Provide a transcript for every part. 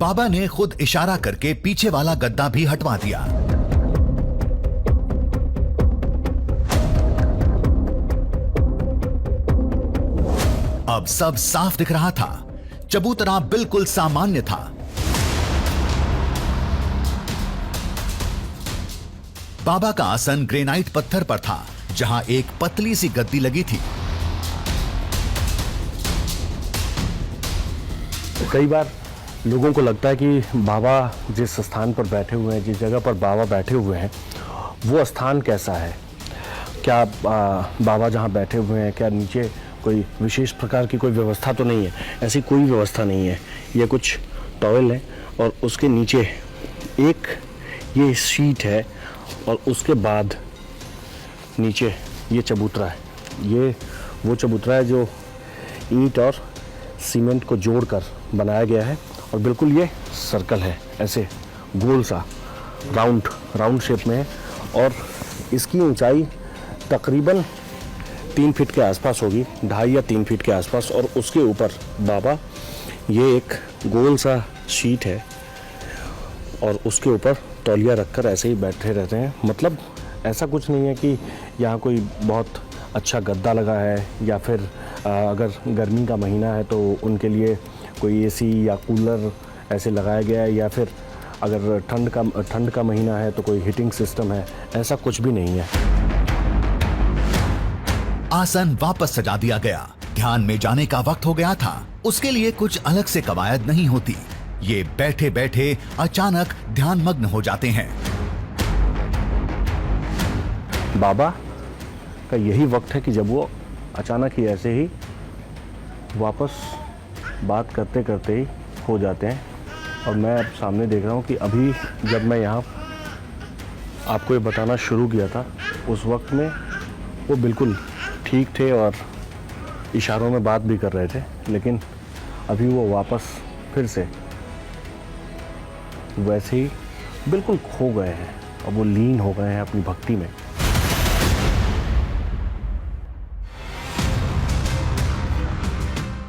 बाबा ने खुद इशारा करके पीछे वाला गद्दा भी हटवा दिया। अब सब साफ दिख रहा था। चबूतरा बिल्कुल सामान्य था। बाबा का आसन ग्रेनाइट पत्थर पर था, जहां एक पतली सी गद्दी लगी थी। कई बार लोगों को लगता है कि बाबा जिस स्थान पर बैठे हुए हैं, जिस जगह पर बाबा बैठे हुए हैं, वो स्थान कैसा है। क्या बाबा जहाँ बैठे हुए हैं, क्या नीचे कोई विशेष प्रकार की कोई व्यवस्था तो नहीं है। ऐसी कोई व्यवस्था नहीं है। ये कुछ टॉवेल है और उसके नीचे एक ये शीट है और उसके बाद नीचे ये चबूतरा है। ये वो चबूतरा है जो ईंट और सीमेंट को जोड़कर बनाया गया है और बिल्कुल ये सर्कल है, ऐसे गोल सा राउंड शेप में है और इसकी ऊंचाई तकरीबन 3 फीट के आसपास होगी, 2.5 या 3 फीट के आसपास। और उसके ऊपर बाबा ये एक गोल सा शीट है और उसके ऊपर तौलिया रखकर ऐसे ही बैठे रहते हैं। मतलब ऐसा कुछ नहीं है कि यहाँ कोई बहुत अच्छा गद्दा लगा है या फिर अगर गर्मी का महीना है तो उनके लिए कोई एसी या कूलर ऐसे लगाया गया है, या फिर अगर ठंड का महीना है तो कोई हीटिंग सिस्टम है। ऐसा कुछ भी नहीं है। आसन वापस सजा दिया गया। ध्यान में जाने का वक्त हो गया था। उसके लिए कुछ अलग से कवायद नहीं होती। ये बैठे बैठे अचानक ध्यान मग्न हो जाते हैं। बाबा का यही वक्त है कि जब वो अचानक ही ऐसे ही वापस बात करते करते ही हो जाते हैं। और मैं अब सामने देख रहा हूँ कि अभी जब मैं यहाँ आपको ये बताना शुरू किया था, उस वक्त में वो बिल्कुल ठीक थे और इशारों में बात भी कर रहे थे, लेकिन अभी वो वापस फिर से वैसे ही बिल्कुल खो गए हैं और वो लीन हो गए हैं अपनी भक्ति में।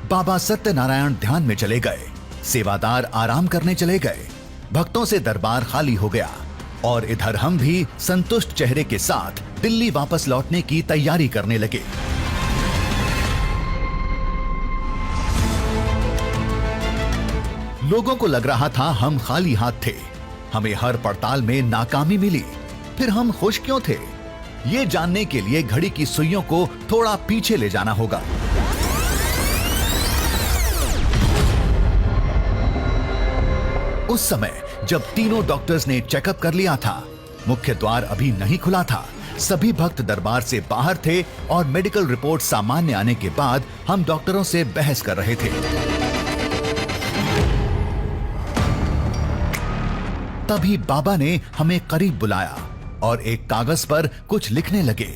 बाबा सत्यनारायण ध्यान में चले गए। सेवादार आराम करने चले गए। भक्तों से दरबार खाली हो गया और इधर हम भी संतुष्ट चेहरे के साथ दिल्ली वापस लौटने की तैयारी करने लगे। लोगों को लग रहा था हम खाली हाथ थे। हमें हर पड़ताल में नाकामी मिली। फिर हम खुश क्यों थे? ये जानने के लिए घड़ी की सुइयों को थोड़ा पीछे ले जाना होगा। उस समय जब तीनों डॉक्टर्स ने चेकअप कर लिया था, मुख्य द्वार अभी नहीं खुला था। सभी भक्त दरबार से बाहर थे और मेडिकल रिपोर्ट सामान्य आने के बाद हम डॉक्टरों से बहस कर रहे थे। तभी बाबा ने हमें करीब बुलाया और एक कागज पर कुछ लिखने लगे।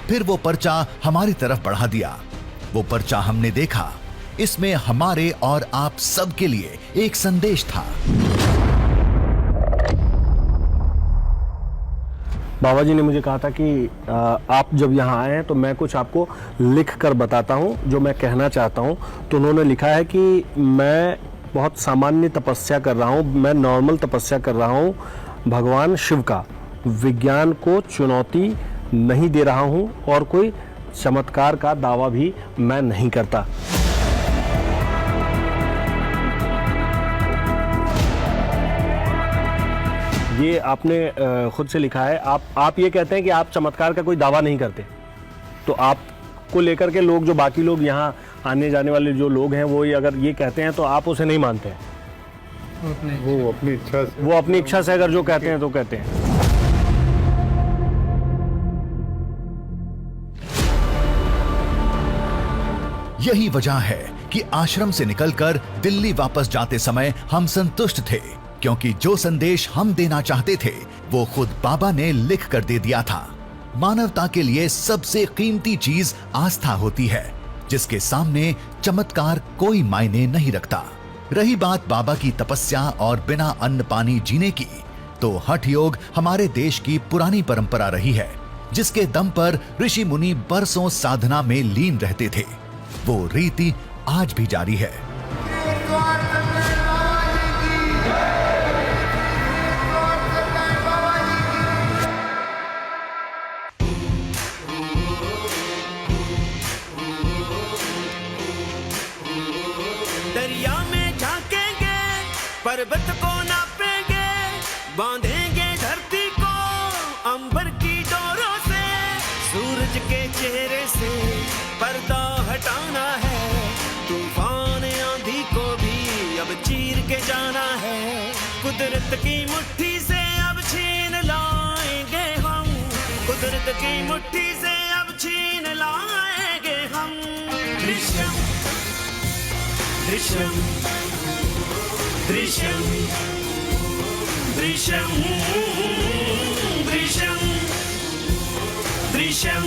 फिर वो पर्चा हमारी तरफ बढ़ा दिया। वो पर्चा हमने देखा। इसमें हमारे और आप सब के लिए एक संदेश था। बाबा जी ने मुझे कहा था कि आप जब यहाँ आए हैं तो मैं कुछ आपको लिख कर बताता हूँ जो मैं कहना चाहता हूँ। तो उन्होंने लिखा है कि मैं बहुत सामान्य तपस्या कर रहा हूँ, मैं नॉर्मल तपस्या कर रहा हूँ भगवान शिव का। विज्ञान को चुनौती नहीं दे रहा हूँ और कोई चमत्कार का दावा भी मैं नहीं करता। ये आपने खुद से लिखा है। आप ये कहते हैं कि आप चमत्कार का कोई दावा नहीं करते, तो आपको लेकर के लोग, जो बाकी लोग यहाँ आने जाने वाले जो लोग हैं, वो अगर ये कहते हैं तो आप उसे नहीं मानते हैं। वो अपनी इच्छा से अगर जो कहते हैं तो कहते हैं। यही वजह है कि आश्रम से निकलकर दिल्ली वापस जाते समय हम संतुष्ट थे, क्योंकि जो संदेश हम देना चाहते थे वो खुद बाबा ने लिख कर दे दिया था। मानवता के लिए सबसे कीमती चीज आस्था होती है, जिसके सामने चमत्कार कोई मायने नहीं रखता। रही बात बाबा की तपस्या और बिना अन्न पानी जीने की, तो हठ योग हमारे देश की पुरानी परंपरा रही है, जिसके दम पर ऋषि मुनि बरसों साधना में लीन रहते थे। वो रीति आज भी जारी है। दरिया में झांकेंगे, पर्वत को नापेंगे, बांधेंगे धरती को अंबर की डोरों से, सूरज के चेहरे से पर्दा हटाना है, तूफान आंधी को भी अब चीर के जाना है, कुदरत की मुट्ठी से अब छीन लाएंगे हम, कुदरत की मुट्ठी से अब छीन लाएंगे हम। दृश्यम दृश्यम दृश्यम दृश्यम दृश्यम दृश्यम